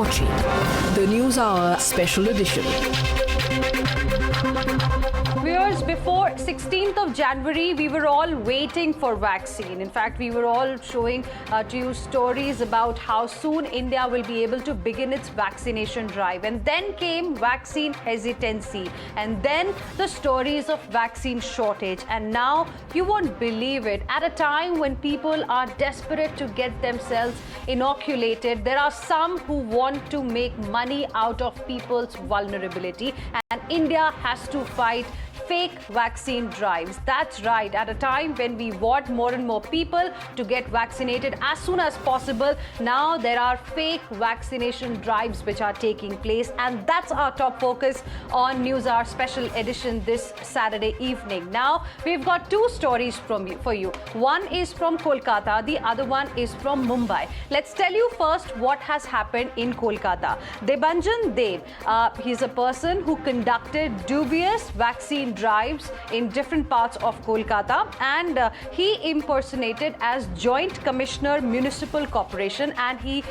watching the News Hour Special Edition. Viewers, before 16th of January, we were all waiting for vaccine. In fact, we were all showing to you stories about how soon India will be able to begin its vaccination drive. And then came vaccine hesitancy. And then the stories of vaccine shortage. And now, you won't believe it, at a time when people are desperate to get themselves inoculated, there are some who want to make money out of people's vulnerability. And India has to fight fake vaccine drives. That's right. At a time when we want more and more people to get vaccinated as soon as possible, now there are fake vaccination drives which are taking place, and that's our top focus on News Hour Special Edition this Saturday evening. Now, we've got two stories for you. One is from Kolkata, the other one is from Mumbai. Let's tell you first what has happened in Kolkata. Debanjan Dev, he's a person who conducted dubious vaccine drives in different parts of Kolkata, and he impersonated as Joint Commissioner Municipal Corporation, and he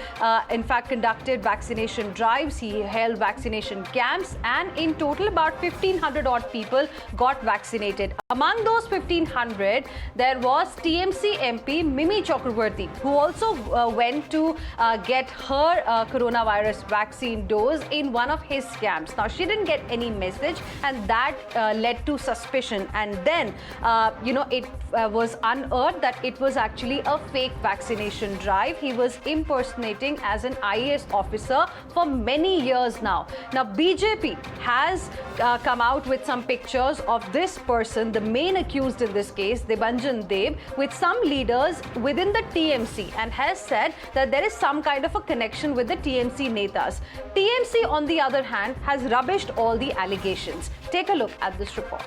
in fact conducted vaccination drives. He held vaccination camps, and in total about 1,500 odd people got vaccinated. Among those 1,500, there was TMC MP Mimi Chakrabarti, who also went to get her coronavirus vaccine dose in one of his camps. Now, she didn't get any message, and that led to suspicion, and then it was unearthed that it was actually a fake vaccination drive. He was impersonating as an IAS officer for many years now. Now, BJP has come out with some pictures of this person, the main accused in this case, Debanjan Dev, with some leaders within the TMC, and has said that there is some kind of a connection with the TMC netas. TMC, on the other hand, has rubbished all the allegations. Take a look at this report.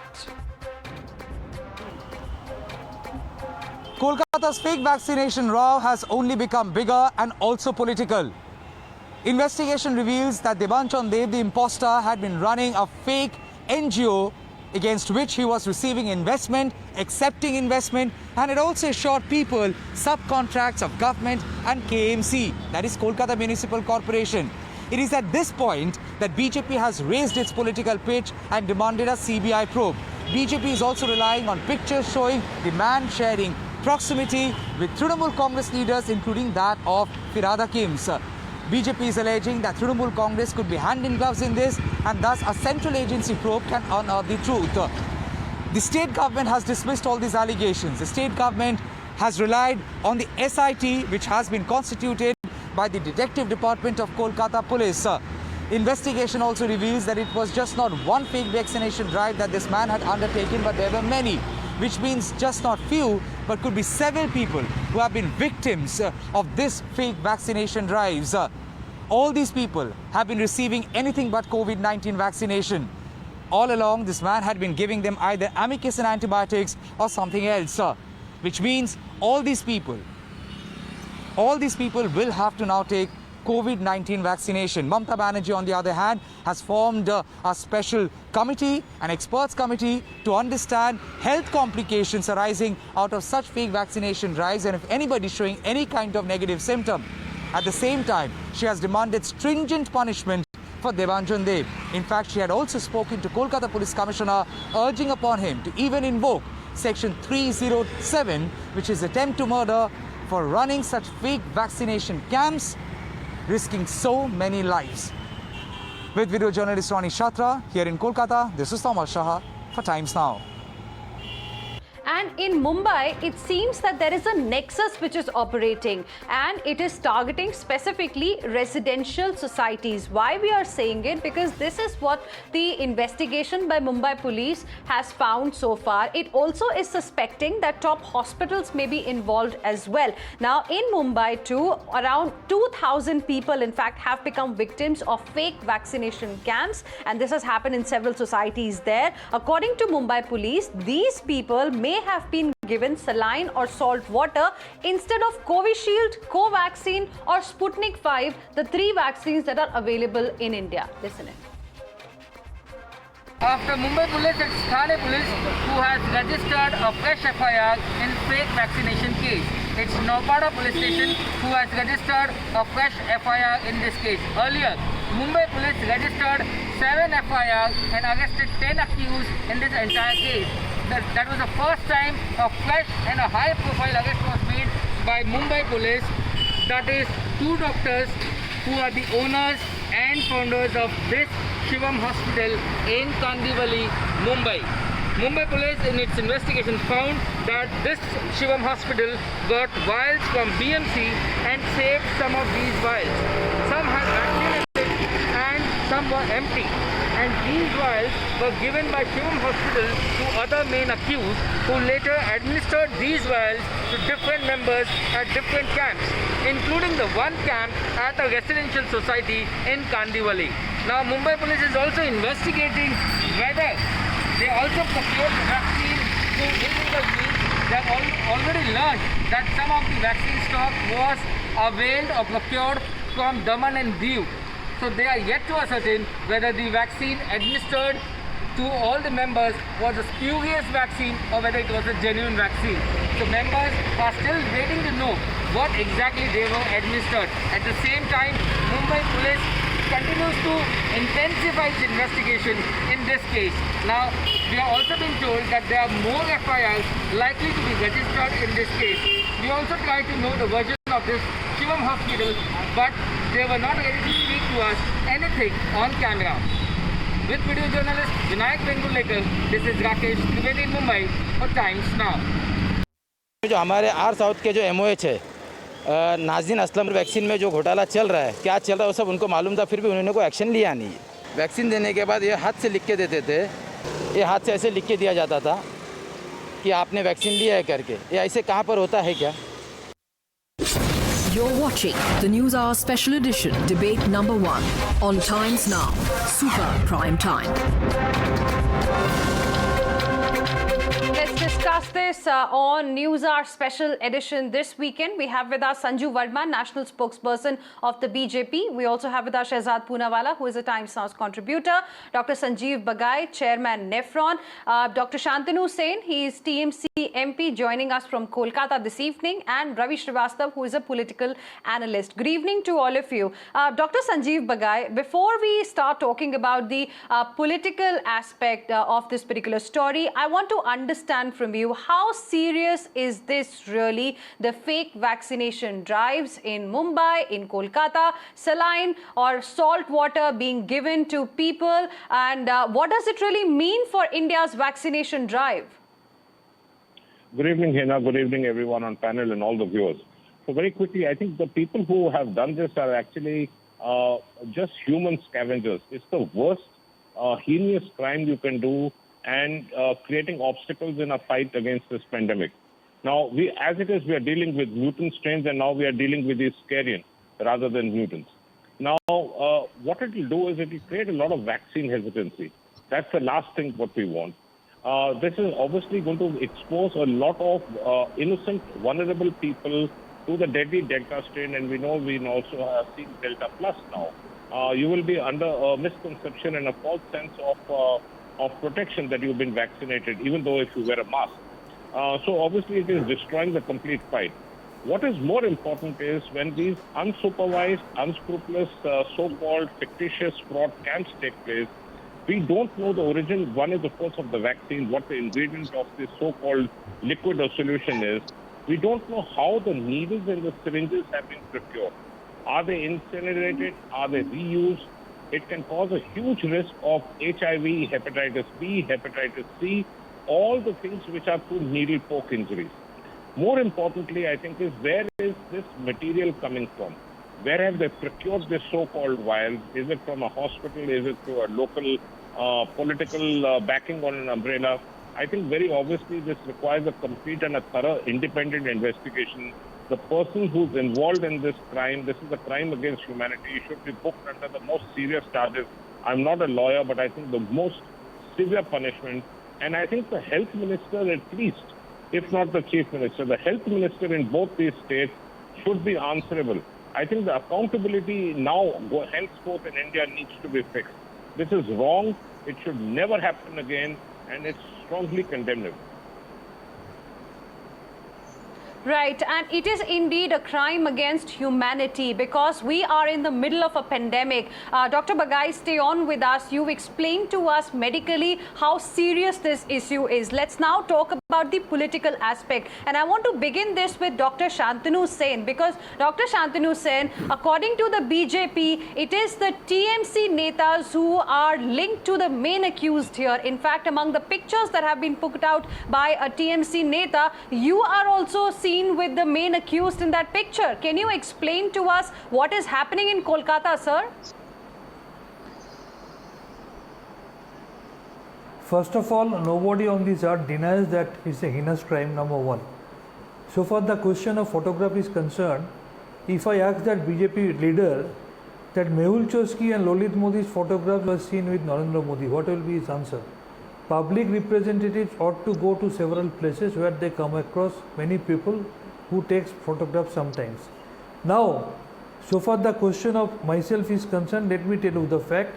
Kolkata's fake vaccination row has only become bigger and also political. Investigation reveals that Debanjan Dev, the imposter, had been running a fake NGO against which he was receiving investment, accepting investment, and it also assured people subcontracts of government and KMC, that is Kolkata Municipal Corporation. It is at this point that BJP has raised its political pitch and demanded a CBI probe. BJP is also relying on pictures showing the man sharing proximity with Trinamool Congress leaders, including that of Firhad Hakim's. BJP is alleging that Trinamool Congress could be hand in gloves in this, and thus a central agency probe can unearth the truth. The state government has dismissed all these allegations. The state government has relied on the SIT, which has been constituted by the Detective Department of Kolkata Police. Investigation also reveals that it was just not one fake vaccination drive that this man had undertaken, but there were many, which means just not few, but could be several people who have been victims of this fake vaccination drives. All these people have been receiving anything but COVID-19 vaccination. All along, this man had been giving them either amikacin antibiotics or something else, which means all these people will have to now take COVID-19 vaccination. Mamata Banerjee, on the other hand, has formed a special committee, an experts committee, to understand health complications arising out of such fake vaccination drives, and if anybody is showing any kind of negative symptom. At the same time, she has demanded stringent punishment for Debanjan Dev. In fact, she had also spoken to Kolkata Police Commissioner, urging upon him to even invoke Section 307, which is attempt to murder, for running such fake vaccination camps, risking so many lives. With video journalist Ronnie Shatra here in Kolkata, this is Thomas Shah for Times Now. And in Mumbai, it seems that there is a nexus which is operating, and it is targeting specifically residential societies. Why we are saying it? Because this is what the investigation by Mumbai police has found so far. It also is suspecting that top hospitals may be involved as well. Now, in Mumbai too, around 2,000 people, in fact, have become victims of fake vaccination camps, and this has happened in several societies there. According to Mumbai police, these people may have been given saline or salt water instead of Covishield, Covaxin or Sputnik 5, the three vaccines that are available in India. Listen in. After Mumbai Police and Thane Police, who has registered a fresh FIR in fake vaccination case. It's Nopada police station who has registered a fresh FIR in this case. Earlier, Mumbai police registered 7 FIR and arrested 10 accused in this entire case. That was the first time a fresh and a high profile arrest was made by Mumbai police. That is 2 doctors who are the owners and founders of this Shivam Hospital in Kandivali, Mumbai. Mumbai police in its investigation found that this Shivam Hospital got vials from BMC and saved some of these vials. Some had vaccinated and some were empty. And these vials were given by Shivam Hospital to other main accused who later administered these vials to different members at different camps, including the one camp at a residential society in Kandivali. Now Mumbai police is also investigating whether they also procured the vaccine through illegal means. They have already learned that some of the vaccine stock was availed or procured from Daman and Diu. So they are yet to ascertain whether the vaccine administered to all the members was a spurious vaccine or whether it was a genuine vaccine. So members are still waiting to know what exactly they were administered. At the same time, Mumbai police continues to intensify its investigation in this case. Now, we are also being told that there are more FIRs likely to be registered in this case. We also tried to know the version of this Shivam Hospital, but they were not ready to speak to us anything on camera. With video journalist Vinayak Bengulekar, this is Rakesh Trivedi in Mumbai for Times Now. जो हमारे are south के जो MOH है नाज़रीन Aslam vaccine में जो घोटाला चल रहा है, क्या चल रहा है वो सब उनको मालूम था, फिर भी उन्होंने कोई एक्शन लिया नहीं है। वैक्सीन देने के बाद ये हाथ से लिख के देते थे, ये हाथ से ऐसे लिख के दिया जाता था कि आपने वैक्सीन लिया है करके। ये ऐसे कहाँ पर होता है क्या? You're watching the News Hour Special Edition, debate number 1 on Times Now, Super Prime Time. Let's discuss this on News Hour Special Edition this weekend. We have with us Sanju Varma, National Spokesperson of the BJP. We also have with us Shehzad Poonawala, who is a Times Now's contributor. Dr. Sanjeev Bagai, Chairman Nephron. Dr. Shantanu Sen, he is TMC MP, joining us from Kolkata this evening. And Ravi Srivastav, who is a political analyst. Good evening to all of you. Dr. Sanjeev Bagai, before we start talking about the political aspect of this particular story, I want to understand from you, how serious is this really, the fake vaccination drives in Mumbai, in Kolkata, saline or salt water being given to people, and what does it really mean for India's vaccination drive? Good evening, Hina. Good evening, everyone on panel and all the viewers. So very quickly, I think the people who have done this are actually just human scavengers. It's the worst heinous crime you can do, and creating obstacles in a fight against this pandemic. Now, as it is, we are dealing with mutant strains, and now we are dealing with these scarian rather than mutants. Now, what it will do is it will create a lot of vaccine hesitancy. That's the last thing what we want. This is obviously going to expose a lot of innocent, vulnerable people to the deadly Delta strain, and we know we also have seen Delta Plus now. You will be under a misconception and a false sense of protection that you've been vaccinated, even though if you wear a mask. So obviously it is destroying the complete fight. What is more important is when these unsupervised, unscrupulous, so-called fictitious fraud camps take place, we don't know the origin. One is, of course, of the vaccine, what the ingredient of this so-called liquid or solution is. We don't know how the needles and the syringes have been procured. Are they incinerated? Are they reused? It can cause a huge risk of HIV, hepatitis B, hepatitis C, all the things which are through needle poke injuries. More importantly, I think, is where is this material coming from? Where have they procured this so-called vials? Is it from a hospital? Is it through a local political backing on an umbrella? I think very obviously this requires a complete and a thorough independent investigation. The person who's involved in this crime, this is a crime against humanity, should be booked under the most serious charges. I'm not a lawyer, but I think the most severe punishment. And I think the health minister, at least, if not the chief minister, the health minister in both these states should be answerable. I think the accountability now, henceforth in India, needs to be fixed. This is wrong. It should never happen again, and it's strongly condemnable. Right, and it is indeed a crime against humanity because we are in the middle of a pandemic. Dr. Bagai, stay on with us. You've explained to us medically how serious this issue is. Let's now talk about the political aspect. And I want to begin this with Dr. Shantanu Sen, because Dr. Shantanu Sen, according to the BJP, it is the TMC netas who are linked to the main accused here. In fact, among the pictures that have been put out by a TMC neta, you are also seen with the main accused in that picture. Can you explain to us what is happening in Kolkata, sir? First of all, nobody on this earth denies that it's a heinous crime, number one. So far the question of photograph is concerned, if I ask that BJP leader that Mehul Choksey and Lalit Modi's photograph was seen with Narendra Modi, what will be his answer? Public representatives ought to go to several places where they come across many people who takes photographs sometimes. Now, so far the question of myself is concerned, let me tell you the fact.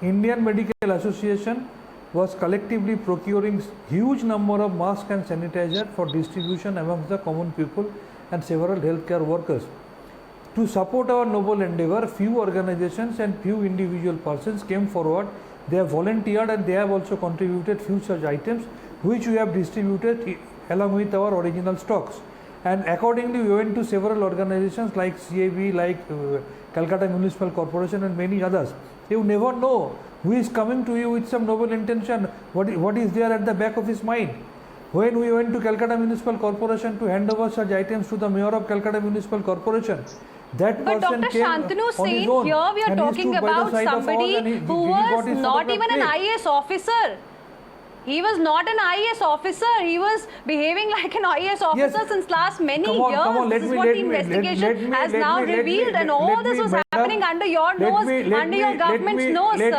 Indian Medical Association was collectively procuring huge number of masks and sanitizer for distribution amongst the common people and several healthcare workers. To support our noble endeavor, few organizations and few individual persons came forward. They have volunteered and they have also contributed few such items which we have distributed along with our original stocks. And accordingly, we went to several organizations like CAB, like Calcutta Municipal Corporation and many others. You never know who is coming to you with some noble intention, what is there at the back of his mind. When we went to Calcutta Municipal Corporation to hand over such items to the Mayor of Calcutta Municipal Corporation, that but person Dr. came Shantanu on Sen, his own here we are and he talking stood by the about side of all somebody and he who got was his not even an photograph IAS officer. He was not an IAS officer. He was behaving like an IAS officer since last many years. This is what the investigation has now revealed, and all this was happening under your nose, under your government's nose, sir.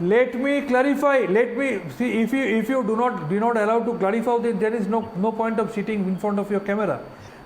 Let me clarify. Let me see, if you do not allow to clarify, then there is no point of sitting in front of your camera.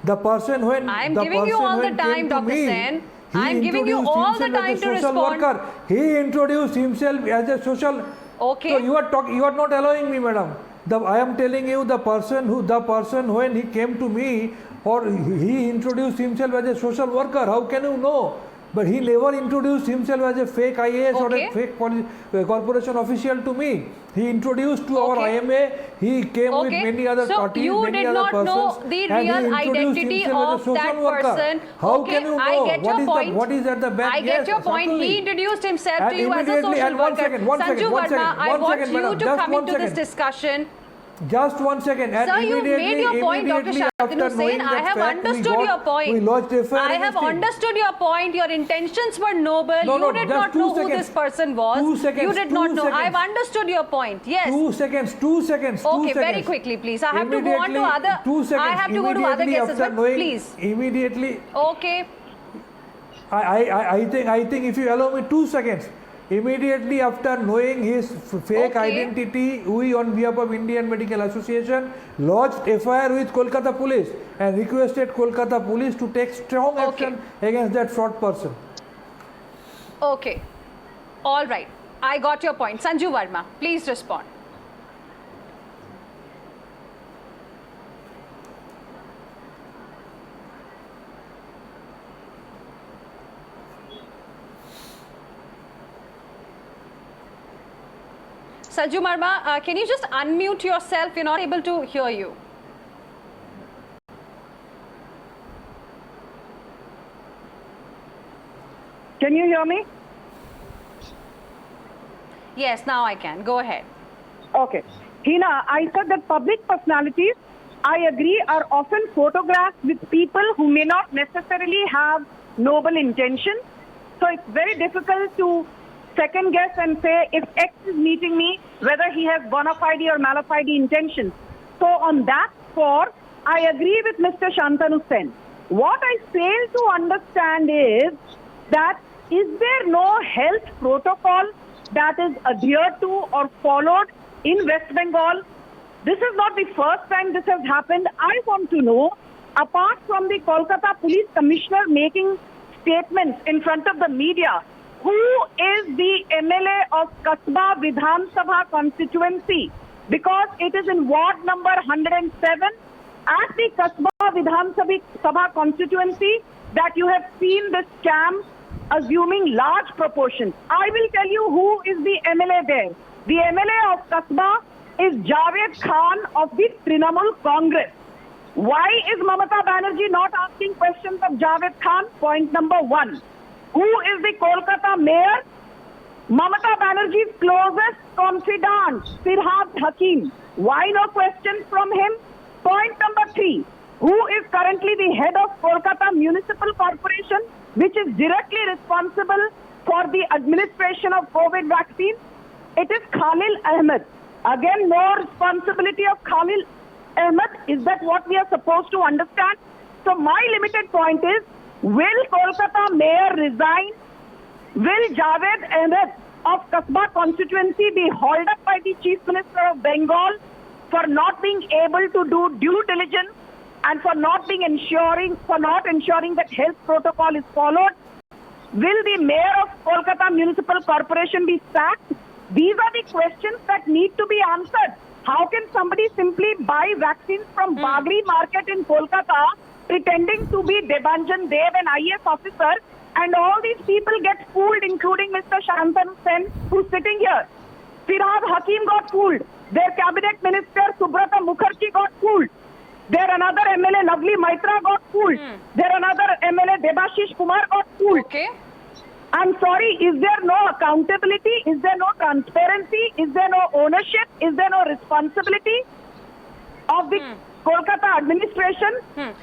The person when I am giving you all the time, Dr. Sen. I am giving you all the time to respond. Worker. He introduced himself as a social. Okay. So you are not allowing me, madam. I am telling you the person when he came to me, or he introduced himself as a social worker. How can you know? But he never introduced himself as a fake IAS or a fake corporation official to me. He introduced to our IMA. He came with many other parties, many other persons. So you did not know the real identity of that person. How can you know? I get your point. What is at the back? I get your point. He introduced himself to you as a social worker. Sanju Verma, I want you to come into this discussion. Just 1 second. And sir, you made your point, Dr. Shantanu Sen. I have understood your point. We lodged FIR. I have understood your point. Your intentions were noble. You did not know who this person was. 2 seconds. You did not know. I have understood your point. Yes. 2 seconds. 2 seconds. Okay, very quickly, please. I have to go on to other. 2 seconds. I have to go to other cases, but please. Immediately. Okay. I think if you allow me 2 seconds. Immediately after knowing his fake identity, we on behalf of Indian Medical Association lodged FIR with Kolkata Police and requested Kolkata Police to take strong action against that fraud person. Okay. All right. I got your point. Sanju Verma, please respond. Sanju Verma, can you just unmute yourself? We're not able to hear you. Can you hear me? Yes, now I can. Go ahead. Okay. Hina, I said that public personalities, I agree, are often photographed with people who may not necessarily have noble intentions. So it's very difficult to second guess and say if X is meeting me, whether he has bona fide or mala fide intentions. So on that score, I agree with Mr. Shantanu Sen. What I fail to understand is that is there no health protocol that is adhered to or followed in West Bengal? This is not the first time this has happened. I want to know, apart from the Kolkata Police Commissioner making statements in front of the media, who is the MLA of Kasba Vidhan Sabha constituency? Because it is in ward number 107 at the Kasba Vidhan Sabha constituency that you have seen this scam assuming large proportions. I will tell you who is the MLA there. The MLA of Kasba is Javed Khan of the Trinamool Congress. Why is Mamata Banerjee not asking questions of Javed Khan? Point number one. Who is the Kolkata mayor? Mamata Banerjee's closest confidant, Firhad Hakim. Why no questions from him? Point number three. Who is currently the head of Kolkata Municipal Corporation, which is directly responsible for the administration of COVID vaccine? It is Khalil Ahmed. Again, no responsibility of Khalil Ahmed. Is that what we are supposed to understand? So my limited point is, will Kolkata mayor resign? Will Javed Ahmed of Kasba constituency be hauled up by the Chief Minister of Bengal for not being able to do due diligence and for not ensuring that health protocol is followed? Will the mayor of Kolkata Municipal Corporation be sacked? These are the questions that need to be answered. How can somebody simply buy vaccines from Bagri market in Kolkata, pretending to be Debanjan Dev, an IAS officer, and all these people get fooled, including Mr. Shantanu Sen, who's sitting here. Firhad Hakim got fooled. Their cabinet minister, Subrata Mukherjee, got fooled. There another MLA, Lovely Maitra, got fooled. There another MLA, Debashish Kumar, got fooled. Okay. I'm sorry, is there no accountability? Is there no transparency? Is there no ownership? Is there no responsibility of the Kolkata administration?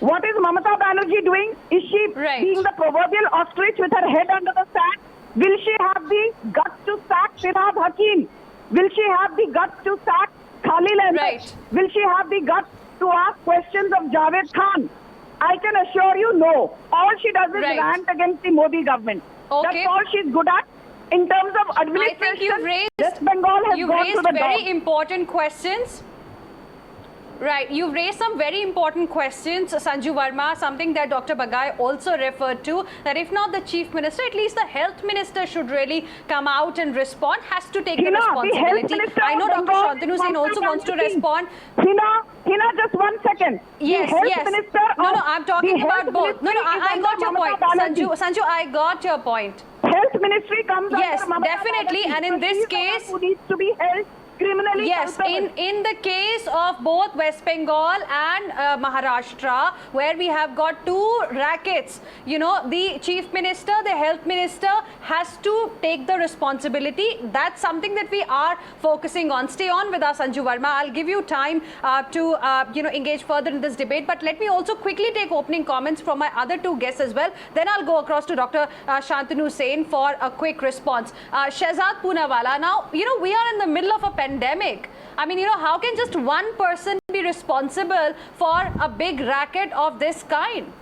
What is Mamata Banerjee doing? Is she being the proverbial ostrich with her head under the sand? Will she have the guts to sack Firhad Hakim? Will she have the guts to sack Khalil Ahmed? Will she have the guts to ask questions of Javed Khan? I can assure you, no. All she does is rant against the Modi government. That's all she's good at. In terms of administration, I think West Bengal has gone to the very important questions. Right, you've raised some very important questions, Sanju Verma, something that Dr. Bagai also referred to, that if not the Chief Minister, at least the Health Minister should really come out and respond, has to take the responsibility. I know Dr. Shantanu Sen also wants to respond. Hina, just 1 second. Yes, Minister No, I'm talking about both. No, I got your point. Sanju, I got your point. Health Ministry comes under Mamata definitely, Banerjee. and in this case, who needs to be held criminally. Yes, in the case of both West Bengal and Maharashtra, where we have got two rackets, you know, the Chief Minister, the Health Minister has to take the responsibility. That's something that we are focusing on. Stay on with us, Sanju Verma. I'll give you time to engage further in this debate. But let me also quickly take opening comments from my other two guests as well. Then I'll go across to Dr. Shantanu Sen for a quick response. Shehzad Poonawalla, now, you know, we are in the middle of a pandemic. I mean, you know, how can just one person be responsible for a big racket of this kind?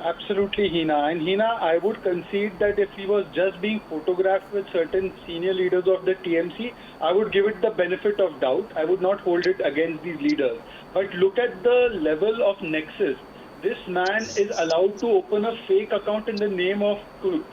Absolutely, Hina. And Hina, I would concede that if he was just being photographed with certain senior leaders of the TMC, I would give it the benefit of doubt. I would not hold it against these leaders. But look at the level of nexus. This man is allowed to open a fake account in the name of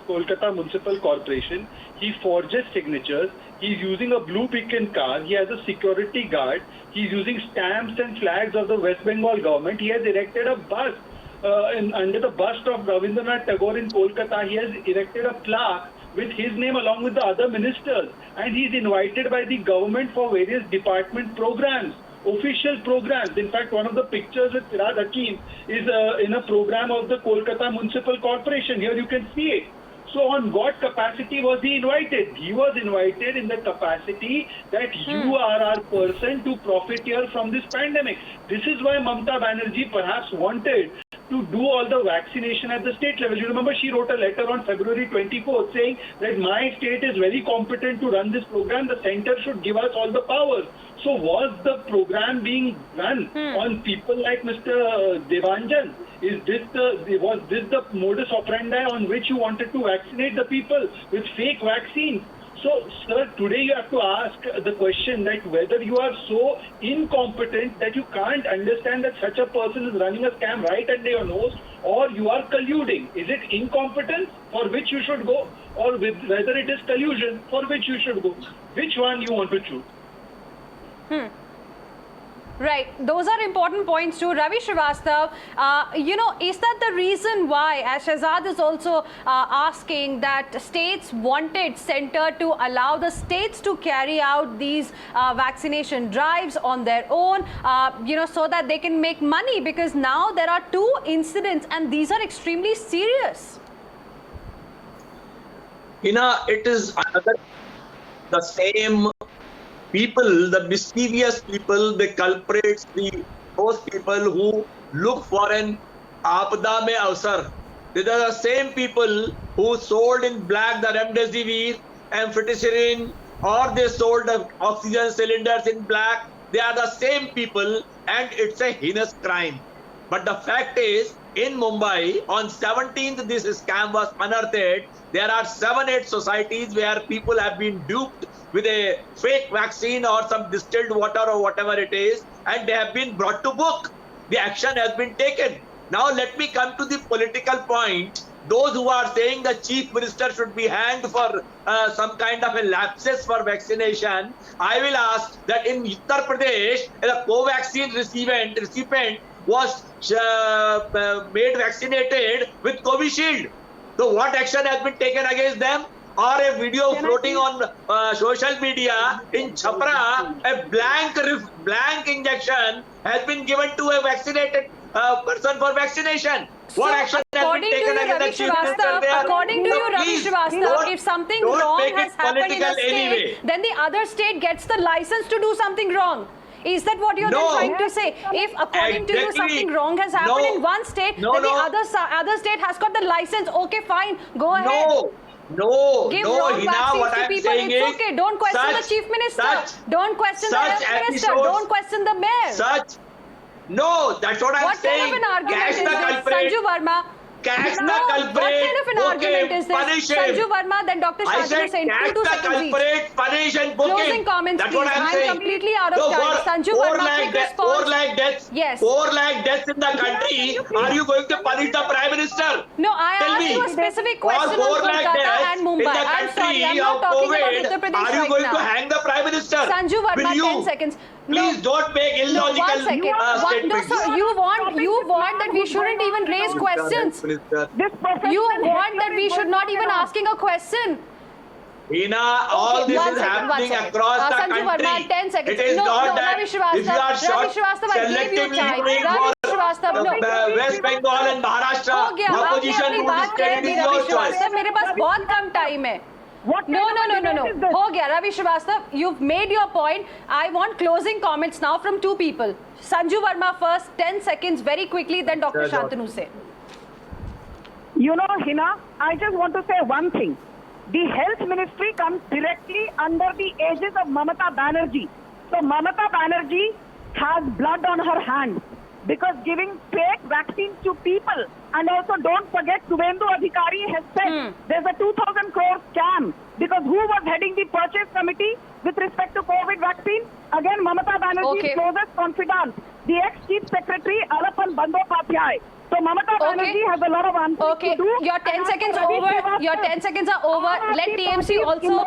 Kolkata Municipal Corporation. He forges signatures. He's using a blue beacon car. He has a security guard. He's using stamps and flags of the West Bengal government. He has erected a bust under the bust of Rabindranath Tagore in Kolkata. He has erected a plaque with his name along with the other ministers. And he's invited by the government for various department programs. Official programs. In fact, one of the pictures with Firhad Hakim is in a program of the Kolkata Municipal Corporation. Here you can see it. So on what capacity was he invited? He was invited in the capacity that you are our person to profit here from this pandemic. This is why Mamata Banerjee perhaps wanted to do all the vaccination at the state level. You remember she wrote a letter on February 24th saying that my state is very competent to run this program. The center should give us all the powers. So was the program being run on people like Mr. Debanjan? Was this the modus operandi on which you wanted to vaccinate the people with fake vaccines? So, sir, today you have to ask the question that whether you are so incompetent that you can't understand that such a person is running a scam right under your nose, or you are colluding. Is it incompetence for which you should go, or whether it is collusion for which you should go? Which one you want to choose? Right, those are important points too. Ravi Srivastava, is that the reason why, as Shehzad is also asking, that states wanted center to allow the states to carry out these vaccination drives on their own, so that they can make money, because now there are 2 incidents and these are extremely serious. It is another, the same people, the mischievous people, the culprits, those people who look for an aapada mein avsar. These are the same people who sold in black the remdesivir, amphotericin, or they sold the oxygen cylinders in black. They are the same people, and it's a heinous crime. But the fact is, in Mumbai, on 17th, this scam was unearthed. There are 7-8 societies where people have been duped with a fake vaccine or some distilled water or whatever it is, and they have been brought to book. The action has been taken. Now let me come to the political point. Those who are saying the chief minister should be hanged for some kind of a lapses for vaccination, I will ask that in Uttar Pradesh, the Covaxin recipient was made vaccinated with Covishield. So what action has been taken against them? Or a video floating on social media in Chhapra, a blank injection has been given to a vaccinated person for vaccination. What action has been taken against the chief minister there? According to you, Ravi Srivastava, if something wrong has happened in a state, then the other state gets the license to do something wrong. Is that what you're trying to say? If according to you something wrong has happened in one state, then the other state has got the license. Okay, fine, go ahead. Give wrong vaccines to people. It's okay. Don't question the chief minister. Don't question the health minister. Don't question the mayor. No, that's what I'm saying. What kind of an argument is this, Sanju Verma? Catch the culprit. What kind of an argument is this? Punish him. Sanju Verma, then Dr. Shantanu Sen. Catch the culprit, punish and book him. Closing comments, That's please. what I'm saying. Completely out of time. Sanju Verma, quick response. 4 lakh deaths. Yes. 4 lakh deaths in the country. Are you going to punish the Prime Minister? No, I asked you a specific question on Kolkata and Mumbai. I'm sorry, I'm not talking about Uttar Pradesh right now. Are you going to hang the Prime Minister? Sanju Verma, 10 seconds. Please don't make illogical statements. So you want that we shouldn't even raise questions. You want that we should not even asking a question. All this is happening across the Sanju country. Verma, 10 seconds. It is not that Ravi Srivastava, if you are short, I gave you time. Ravi Srivastava, West Bengal and Maharashtra, हो गया, the आपने opposition अपनी to बात कह दी, discredit is Ravi your choice. Srivastava, मेरे पास बहुत कम time है. No. हो गया, Ravi Srivastava, you've made your point. I want closing comments now from 2 people. Sanju Verma first, 10 seconds, very quickly, then Dr. Shantanu Sen. Hina, I just want to say one thing. The health ministry comes directly under the aegis of Mamata Banerjee. So Mamata Banerjee has blood on her hands because giving fake vaccines to people. And also don't forget, Suvendu Adhikari has said there's a 2,000 crore scam because who was heading the purchase committee with respect to COVID vaccine? Again, Mamata Banerjee's closest confidant, the ex-chief secretary Alapan Bandyopadhyay. So Mamata Banerjee has a lot of answers to do. Your 10 seconds over. Your 10 seconds are over. Let TMC also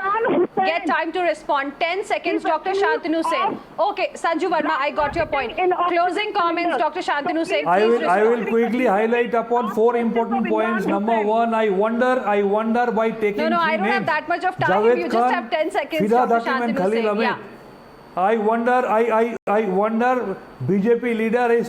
get time to respond. 10 seconds, Dr. Shantanu Sen. Okay, Sanju Verma, I got your point. Closing comments, Dr. Shantanu Sen. I will quickly highlight upon 4 important points. Number 1, I wonder why taking No, I don't have that much of time. Javed you just have 10 seconds, Dr. Shantanu Sen. Yeah. I wonder BJP leader is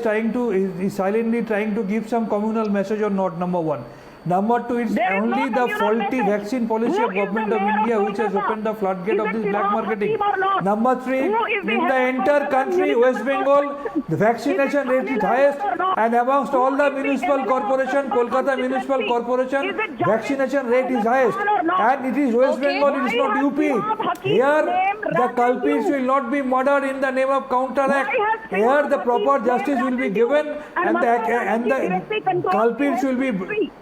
silently trying to give some communal message or not, number 1. Number 2, it's only the faulty vaccine policy of Government of India which has opened the floodgate of this black marketing. Number 3, in the entire country, West Bengal, the vaccination rate is highest, and amongst all the municipal corporation, Kolkata Municipal Corporation, vaccination rate is highest. And it is West Bengal, it is not UP. Here, the culprits will not be murdered in the name of counteract. Here, the proper justice will be given, and the culprits will be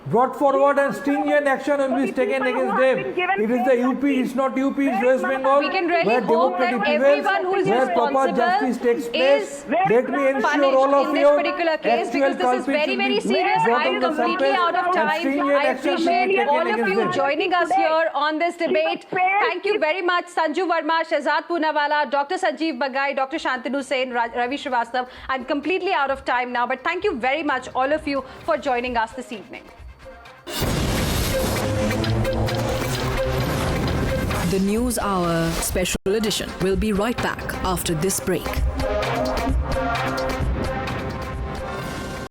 brought forward and stringent action will be taken against them. It is the UP, it's not UP, it's West Bengal. We can really where hope that democracy everyone who is prevails, where proper justice takes responsible place. is Let me ensure all punished of in you this particular case, actual because this is culprits very, will very be serious. brought I am on the completely surface out of and time. stringent I action will be appreciate taken all of against you them. joining us here on this debate. Thank you very much, Sanju Verma, Shehzad Poonawalla, Dr. Sanjeev Bagai, Dr. Shantanu Sen, Ravi Srivastav. I'm completely out of time now, but thank you very much, all of you, for joining us this evening. The News Hour Special Edition will be right back after this break.